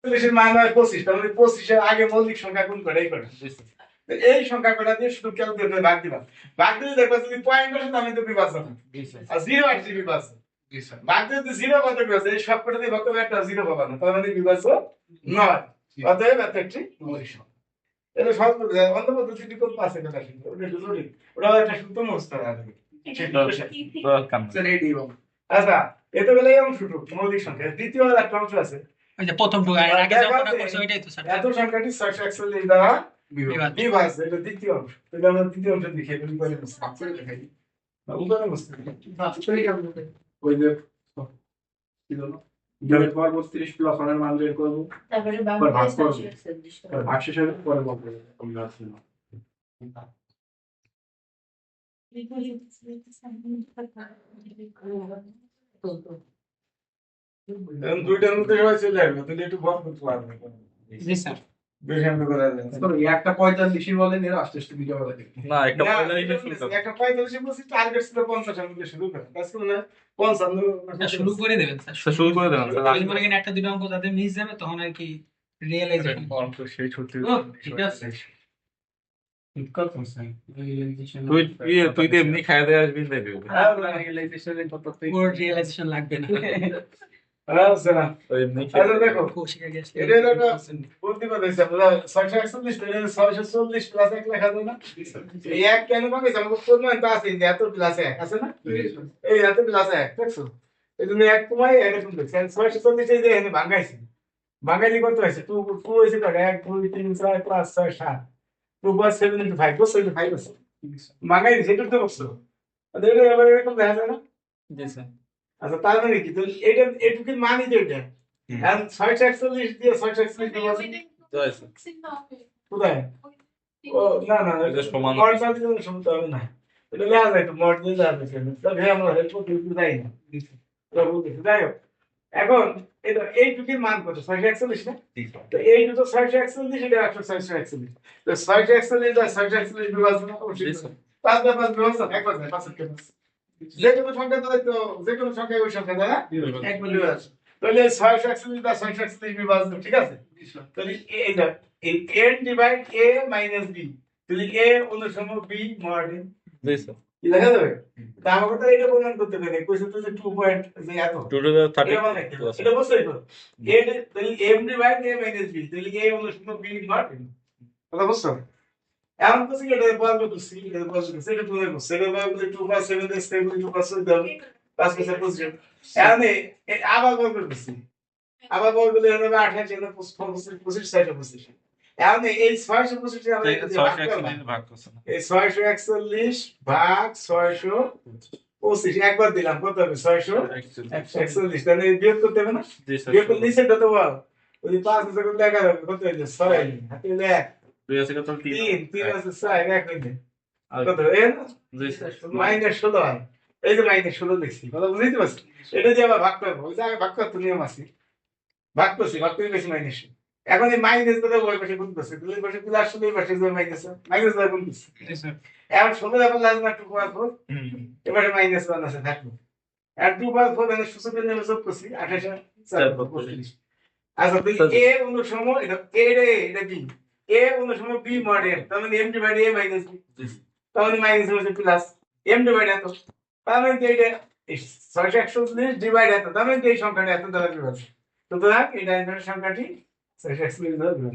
একচল্লিশের মান হয় 25, তার মানে 25-এর আগে মৌলিক সংখ্যা কোন কটা এই কটা। এই সংখ্যা কটা দিয়ে শুধু ক্যালকুলেটরে ভাগ দিবা। ভাগ দিলে দেখবা যদি পয়েন্ট আসে তাহলে তো বিভাজন, আর জিরো আসছে বিভাজন। ভাগ দিলে যদি জিরো কত বিভাজন, এই সব কটা দিয়ে ভাগ করলে একটা জিরো পাবা না, তার মানে বিভাজন নয়। অতএব এত একটি মৌলিক সংখ্যা। এটা সহজ করে দেয়, অন্য পদ্ধতিটি কোন পাশে কথা শুনতে ওটা একটু জটিল, ওটা একটা সূত্র মুখস্থ রাখবে। আচ্ছা, এত গেলে অংশটুকু মৌলিক সংখ্যা। দ্বিতীয় একটা অংশ আছে, ওই যে প্রথম টুকু আগে যতটা করছে ওইটাই তো স্যার। এত সংখ্যাটি 641 দ্বারা বিভাজ্য, এটা দ্বিতীয় অংশ। তাহলে আমরা দ্বিতীয় অংশ দেখি, এটা উপরে ভাগ করে দেখাই। উপরে মুছতে ওই যে কি হলো, জয়ের পর 32 প্লাস 1 এর মান বের করব, তারপরে ভাগ করব, বাংলা ভাগ শেষে পরে বলবো আমরা আছে না। এখন দুইটার মধ্যে সবাই চলে আসবে, তাহলে একটু বন্ধ করতে পারবে। জি স্যার। বেশি আমরা করা যায় না। একটা 45 বলেন, এর আস্তে আস্তে দিকে বলে না একটা না, পয়লা এটা শুরু বলছি, একটা 45 বলছি, টার্গেট ছিল 50 এর মধ্যে শুরু করেন, কাজ করুন না 55 শুরু করে দেবেন স্যার। তো শুরু করে দেবেন যদি মনে করেন একটা দুটো অঙ্ক যাদের মিস যাবে তখন আর কি রিয়েলাইজেশন। অঙ্ক সেই সত্যি ঠিক আছে। তুই তো এমনি খাই দিয়ে আসবি দেখবি ওর রিয়েলাইজেশন লাগবে না। আচ্ছা না, ওই এমনি আচ্ছা দেখো, কৌশিকা গেছে। এটা হলো একটা বুদ্ধিমান হয়েছে, আমরা 641 এটা 640 প্লাস 1 লেখা যায় না। এই এক কেন পাবে, আমাকে প্রমাণ তো আছে, এত প্লাস 1 আছে না, এই এত প্লাস 1 দেখছো, এই জন্য এক কমাই এরকম দেখছেন 640 এই যে এখানে ভাঙাইছি, ভাঙাইলে কত হয়েছে 2 2 হয়েছে তো 1 2 3 4 5 6 7, 2 + 7 * 5 বসে 5 আছে, ভাঙাই দিছে এটা তো বসছো, তাহলে এটা এবারে এরকম দেখা যায় না। জি স্যার। আচ্ছা তার মানে কি, তো এটা এটুকু মানি তো এটা, আর 641 দিয়ে 641 দিয়ে কোথায়, ও না না এটা সমান। মডটা দিলে শুনতে হবে না, এটা লেখা যায় তো, মড দিয়ে যাবে কেন, তবে আমরা হেল্প করতে যাই না। যাই হোক, এখন এটা এইটুকুর মান কত 641 না, তো এই দুটো 641 এটা 641, তো 641 আর 641 বিভাজন অবশ্যই 5 বাই 5 বিভাজন একবার যায় 5 এর ক্যাপাস, যে কোনো সংখ্যা দ্বারা তো যে কোনো সংখ্যা ওই সংখ্যা দ্বারা একবার বিভাজন, তাহলে 641 বা 641 বিভাজন, ঠিক আছে। তাহলে এইটা এই a divide a minus b, তাহলে a অনুসম b mod n, G sir কি দেখা যাবে, তা আমাকে তো এটা প্রমাণ করতে হবে, কইছে তো যে 2 পয়েন্ট যে এত 2 to the 30 এটা মানে এটা বসে তো a তাহলে m divide a minus b, তাহলে a অনুসম b mod n, কথা বুঝছো। এখন তো এটা বল করতেছি, এটা বল করতেছি, এটা তুমি করছো, এটা বল করতে 2 + 7 দিয়ে 7 2 + 7 দাও 5 + 7 পজিশন, এখন আবার বল করতেছি, আবার বল করলে হবে 28 এর 25 60 25, এখন এই 625 আমরা ভাগ করছে না এই 641 ভাগ 625 একবার দিলাম, কত হবে 641, তাহলে বিয়োগ করতে হবে না, জি স্যার বিয়োগ করলে নিচে কত বল, ওই 5 আছে কত 11 হবে, কত হইলো 6 হাতে 1 2 আছে কত 3 3 আছে 6 1 হইলো আর কত এর জি স্যার -16 হয়, এই যে -16 দেখছি, কথা বুঝতে পারছি, এটা দিয়ে আবার ভাগ করব, ওই যে আগে ভাগ করতে নিয়ম আছে, ভাগ করছি, ভাগ করে বেশি মাইনাস, এখন এই মাইনাস দ্বারা ওই পাশে গুণ করছে, দুই পাশে প্লাস এই পাশে যে মাইনাস মাইনাস দ্বারা গুণ করছে, জি স্যার। এখন 16 এখন লাগবে একটু পর পর, এবারে মাইনাস 1 আছে থাকলো, আর 2 + 4 মানে সূচকের নামে যোগ করছি 28 আর 4 + 25, আচ্ছা তাহলে a অনুসম এটা a রে এটা b, a অনুসম b mod n, তার মানে m divide a minus b, তার মানে মাইনাস হচ্ছে প্লাস m ডিভাইড এত, তার মানে এটা 641 ডিভাইড এত, তার মানে এই সংখ্যাটা এত দ্বারা বিভাজ্য, সুতরাং এই ডাইমেনশন সংখ্যাটি 641 দ্বারা বিভাজ্য।